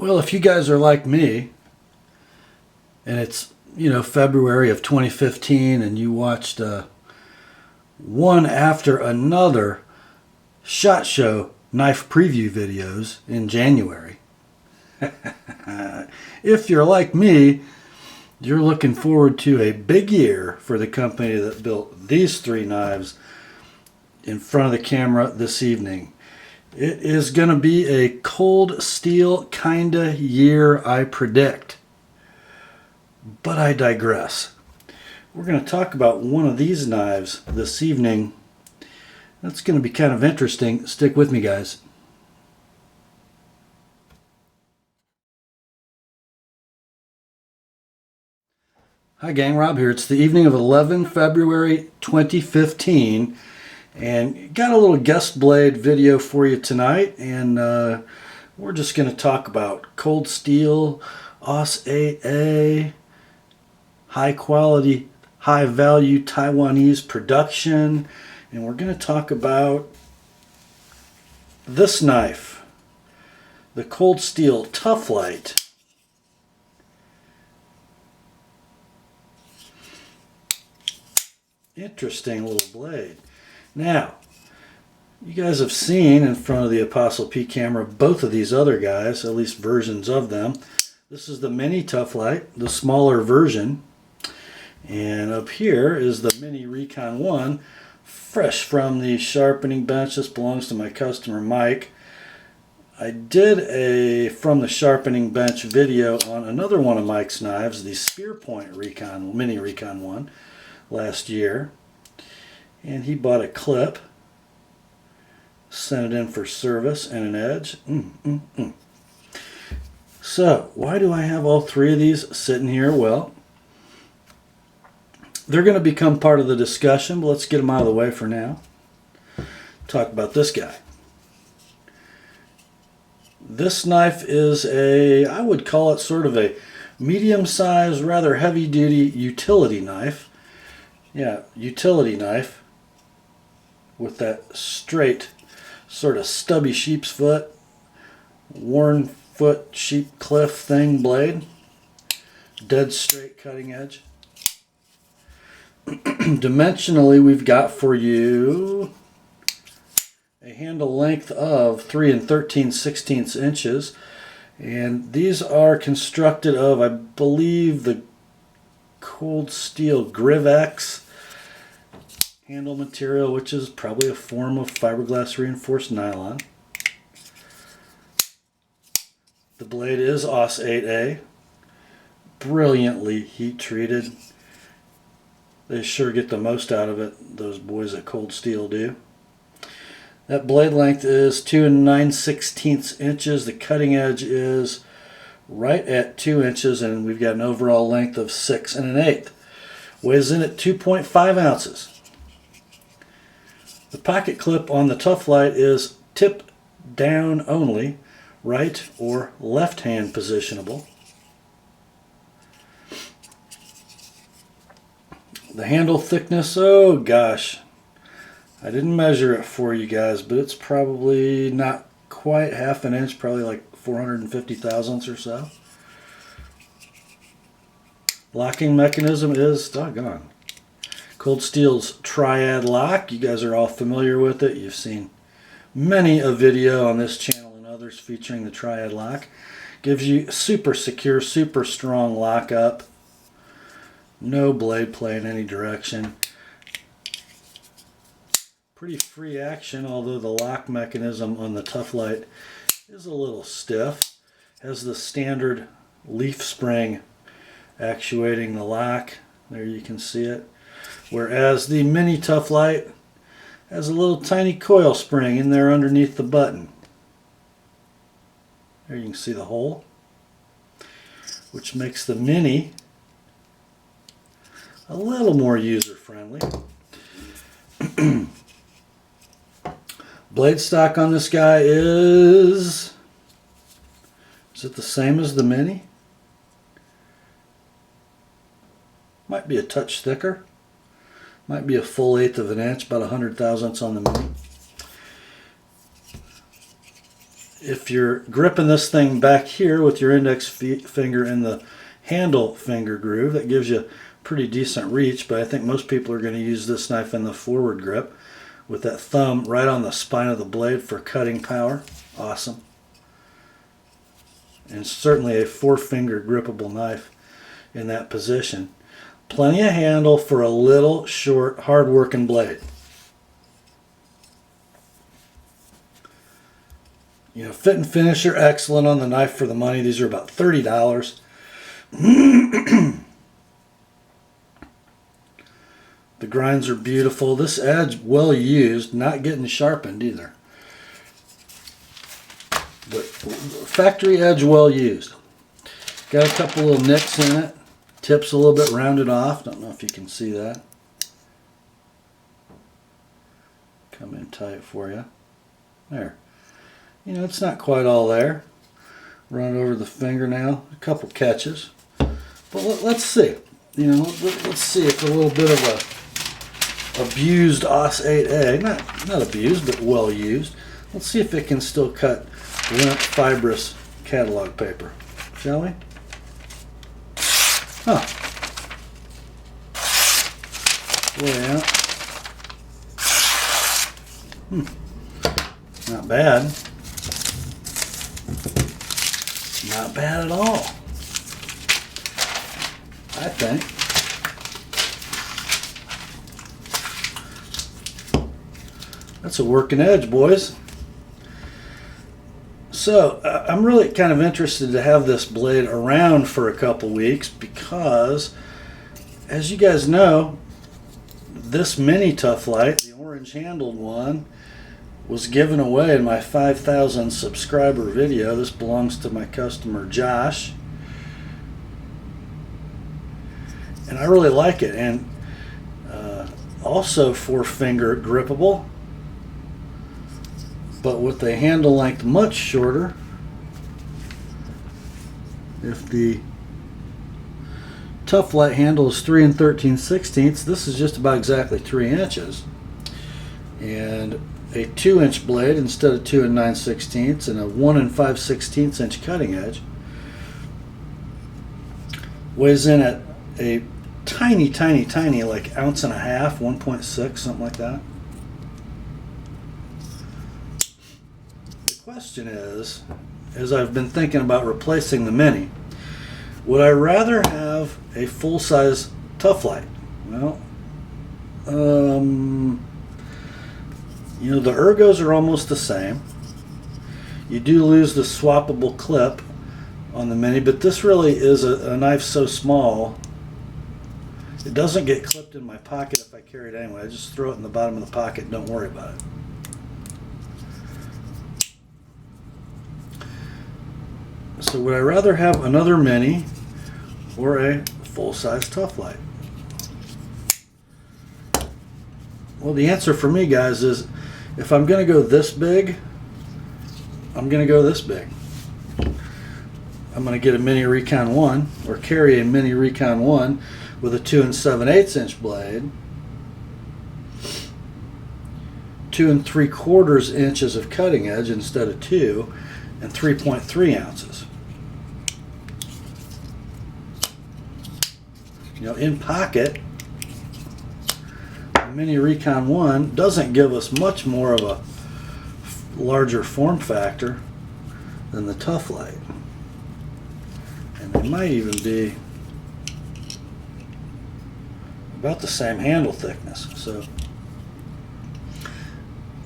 Well, if you guys are like me, and it's, February of 2015, and you watched one after another SHOT Show knife preview videos in January, if you're like me, you're looking forward to a big year for the company that built these three knives in front of the camera this evening. It is going to be a cold steel kinda year, I predict. But I digress. We're going to talk about one of these knives this evening. That's going to be kind of interesting. Stick with me, guys. Hi gang, Rob here. It's the evening of 11 February 2015, and got a little guest blade video for you tonight, and we're just going to talk about Cold Steel AUS 8A, high quality, high value Taiwanese production, and we're going to talk about this knife, the Cold Steel Tuff Lite. Interesting little blade. Now, you guys have seen in front of the TheApostleP camera both of these other guys, at least versions of them. This is the mini Tuff Lite, the smaller version. And up here is the mini Recon 1, fresh from the sharpening bench. This belongs to my customer Mike. I did a from the sharpening bench video on another one of Mike's knives, the Spear Point Recon, mini Recon 1, last year, and he bought a clip, sent it in for service and an edge. So why do I have all three of these sitting here? Well, they're going to become part of the discussion, but let's get them out of the way for now. Talk about this guy. This knife is I would call it sort of a medium-sized, rather heavy-duty utility knife. Yeah, utility knife with that straight, sort of stubby sheep's foot, worn foot sheep cliff thing blade, dead straight cutting edge. Dimensionally, we've got for you a handle length of 3 13/16 inches, and these are constructed of, I believe, the Cold Steel Griv-X handle material, which is probably a form of fiberglass reinforced nylon. The blade is AUS 8A, brilliantly heat treated. They sure get the most out of it, those boys at Cold Steel do. That blade length is 2 9/16 inches. The cutting edge is right at 2 inches, and we've got an overall length of 6 1/8. Weighs in at 2.5 ounces. The pocket clip on the Tuff Lite is tip down only, right or left hand positionable. The handle thickness, oh gosh, I didn't measure it for you guys, but it's probably not quite half an inch, probably like 450 thousandths or so. Locking mechanism is doggone Cold Steel's Triad lock. You guys are all familiar with it. You've seen many a video on this channel and others featuring the Triad lock. Gives you super secure, super strong lockup. No blade play in any direction. Pretty free action, although the lock mechanism on the Tuff Lite is a little stiff. Has the standard leaf spring actuating the lock. There you can see it. Whereas the mini Tuff Lite has a little tiny coil spring in there underneath the button. There you can see the hole, which makes the mini a little more user-friendly. Blade stock on this guy is it the same as the mini? Might be a touch thicker. Might be a full 1/8 of an inch, about 100 thousandths on the mini. if you're gripping this thing back here with your index finger in the handle finger groove, that gives you pretty decent reach, but I think most people are going to use this knife in the forward grip with that thumb right on the spine of the blade for cutting power. Awesome. And certainly a 4-finger grippable knife in that position. Plenty of handle for a little short, hard-working blade. You know, fit and finish are excellent on the knife for the money. These are about $30. The grinds are beautiful. This edge well used, not getting sharpened either. But factory edge well used. Got a couple little nicks in it. Tips a little bit rounded off. Don't know if you can see that. Come in tight for you. There. You know, it's not quite all there. Run over the fingernail. A couple catches. But let's see. You know, let's see if a little bit of a abused Os 8A, not abused, but well used. Let's see if it can still cut limp, fibrous catalog paper. Shall we? Huh. Yeah. Not bad. Not bad at all, I think. That's a working edge, boys. So I'm really kind of interested to have this blade around for a couple weeks because, as you guys know, this mini Tuff Lite, the orange handled one, was given away in my 5,000 subscriber video. This belongs to my customer Josh, and I really like it. And also 4-finger grippable, but with a handle length much shorter. If the Tuff Lite handle is 3 13/16, this is just about exactly 3 inches. And a 2-inch blade instead of 2 9/16, and a 1 5/16 inch cutting edge. Weighs in at a tiny, like 1.5 ounces, 1.6, something like that. The question is, as I've been thinking about replacing the mini, would I rather have a full-size Tuff Lite? Well, you know, the ergos are almost the same. You do lose the swappable clip on the mini, but this really is a knife so small, it doesn't get clipped in my pocket if I carry it anyway. I just throw it in the bottom of the pocket and don't worry about it. So would I rather have another mini or a full-size Tuff Lite? Well, the answer for me, guys, is if I'm going to go this big, I'm going to go this big. I'm going to get a mini Recon 1, or carry a mini Recon 1 with a 2 7/8 inch blade, 2 3/4 inches of cutting edge instead of 2, and 3.3 ounces. You know, in pocket, the mini Recon 1 doesn't give us much more of a larger form factor than the Tuff Lite. And they might even be about the same handle thickness. So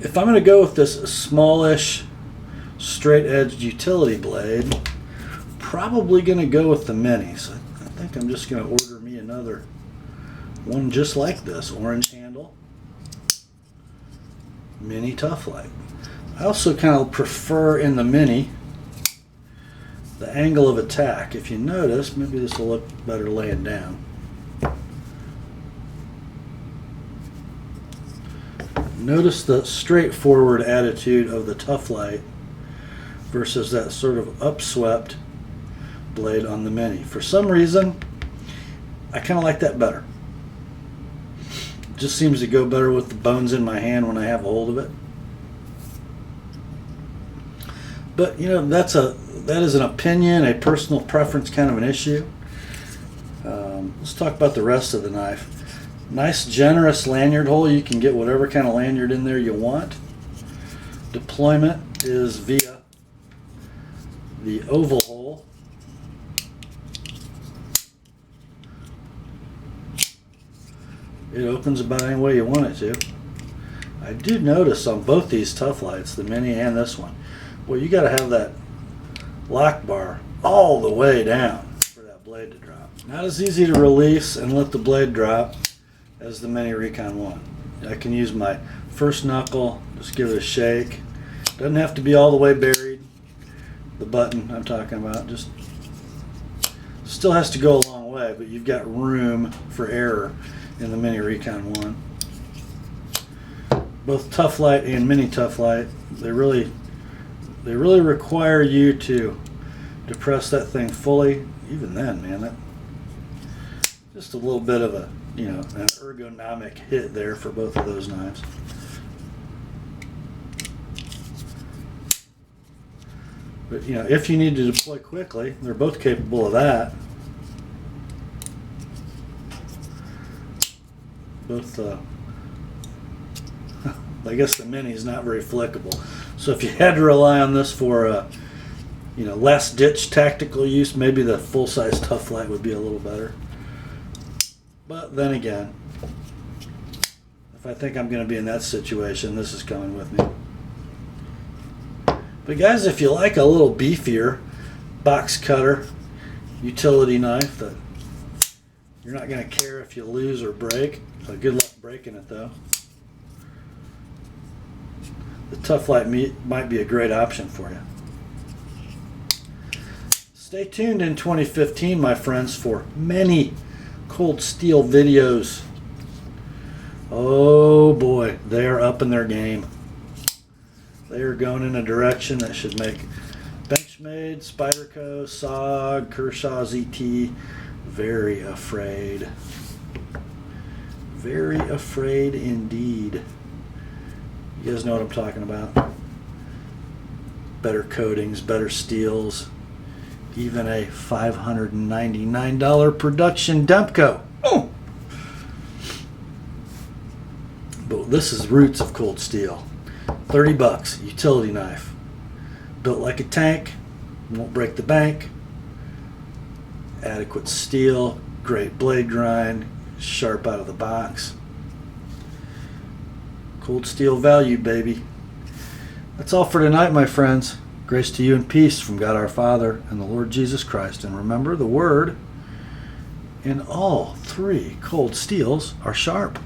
if I'm going to go with this smallish straight edged utility blade, probably going to go with the mini. So I think I'm just going to order me another one just like this, orange handle, mini Tuff Lite. I also kind of prefer in the mini the angle of attack. If you notice, maybe this will look better laying down. Notice the straightforward attitude of the Tuff Lite versus that sort of upswept blade on the mini. For some reason, I kind of like that better. It just seems to go better with the bones in my hand when I have a hold of it. But you know, that is an opinion, a personal preference kind of an issue. Let's talk about the rest of the knife. Nice generous lanyard hole. You can get whatever kind of lanyard in there you want. Deployment is via the oval hole. It opens about any way you want it to. I do notice on both these Tuff Lites, the Mini and this one, well, you got to have that lock bar all the way down for that blade to drop. Not as easy to release and let the blade drop as the Mini Recon 1. I can use my first knuckle, just give it a shake. Doesn't have to be all the way buried. The button I'm talking about just still has to go a long way, but you've got room for error in the Mini Recon 1. Both Tuff Lite and Mini Tuff Lite, they really require you to depress that thing fully. Even then, man, that just a little bit of a, you know, an ergonomic hit there for both of those knives. But you know, if you need to deploy quickly, they're both capable of that. Both I guess the Mini is not very flickable, so if you had to rely on this for you know, last ditch tactical use, maybe the full size Tuff Lite would be a little better. But then again, if I think I'm going to be in that situation, this is coming with me. But guys, if you like a little beefier box cutter utility knife that you're not going to care if you lose or break, so good luck breaking it though, the Tuff Lite might be a great option for you. Stay tuned in 2015, my friends, for many Cold Steel videos. Oh boy, they are up in their game. They are going in a direction that should make Benchmade, Spyderco, SOG, Kershaw ZT very afraid. Very afraid indeed. You guys know what I'm talking about. Better coatings, better steels, even a $599 production Demco. Oh! But this is roots of Cold Steel. 30 bucks, utility knife. Built like a tank, won't break the bank. Adequate steel, great blade grind, sharp out of the box. Cold Steel value, baby. That's all for tonight, my friends. Grace to you and peace from God our Father and the Lord Jesus Christ. And remember, the word in all three Cold Steels are sharp.